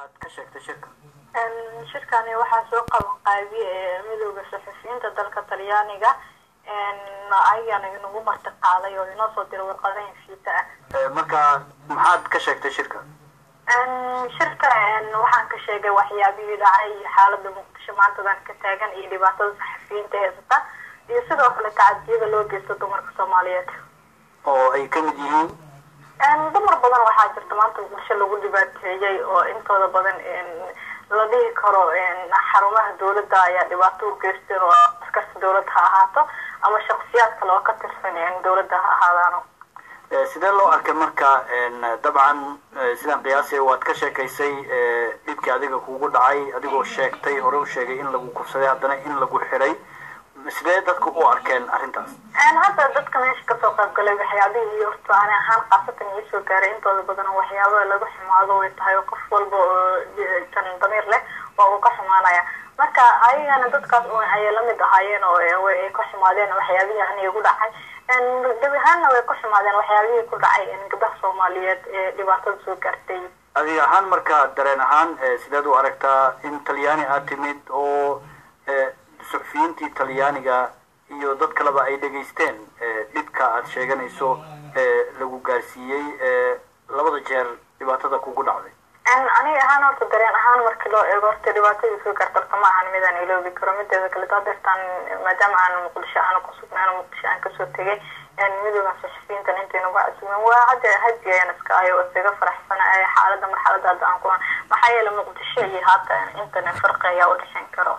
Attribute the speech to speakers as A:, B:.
A: maxaad ka sheegtay shirka?
B: shirkani waxaa soo qaban qaabiyay midowga saxafiyiinta dalka Talyaaniga ayagana inagu martiqaaday oo inoo soo diray warqadayn fiita ah.
A: Marka maxaad ka sheegtay shirka?
B: shirka waxaan ka sheegay waxyaabihii dhacay xaaladda Muqdisho maantadan ka taagan iyo dhibaatada saxafiyiinta heesta iyo sidoo kale tacadiyada loo geysto dumarka Soomaaliyeed
A: oo ay ka mid yihiin
B: dumar badan waxaa jirta maanta Muqdisho lagu dhibaateeyay oo intooda badan la dhihi karo xarumaha dawladda ayaa dhibaato u geystay oo askarta dawladda ha ahaato ama shakhsiyaad kale oo ka tirsan dawladda ha ahaadaan.
A: sidee loo arkay marka dabcan sidaan qiyaasay waad ka sheekaysay dhibkii adiga kugu dhacay adigoo sheegtay hore u sheegay in lagu kufsaday haddana in lagu xiray sidee dadku u arkeen arrintaas?
B: hadda dadka meesha kasoo qaybgalay waxyaabihii horta ani ahaan qaasatan ii soo gaaray intooda badan waxyaaba lagu xumaado way tahay qof walba oo tan damiir leh waa uu ka xumaanaya marka ayagana dadkaas ayay la mid ahaayeen oo way ka xumaadeen waxyaabihii aniga igu dhacay gabi ahaanna way ka xumaadeen waxyaabihii ku dhacay gabdhaha Soomaaliyeed ee dhibaatada soo gaartay.
A: adiga ahaan marka dareen ahaan sideed u aragtaa in Talyaani aad timid oo suxufiyiintii Talyaaniga iyo dad kaleba ay dhageysteen dhibka aad sheeganayso lagu gaarsiiyay labada jeer dhibaatada kugu dhacday?
B: aniga ahaan horta dareen ahaan markii loo eego horta dhibaatadii soo gaartay ma ahan midaan iloobi karo mideeda kale dadastan maadaama aan Muqdisho aan ku sugnaan Muqdisho aan kasoo tegay midowga saxafiyiinta inta inagu casuumen waa hadda hadiyeen iska ayo isaga faraxsanahay xaaladda marxaladda aan ku maxaa yeelay Muqdisho iyo haatan inta farqi ayaa u dhaxayn karo.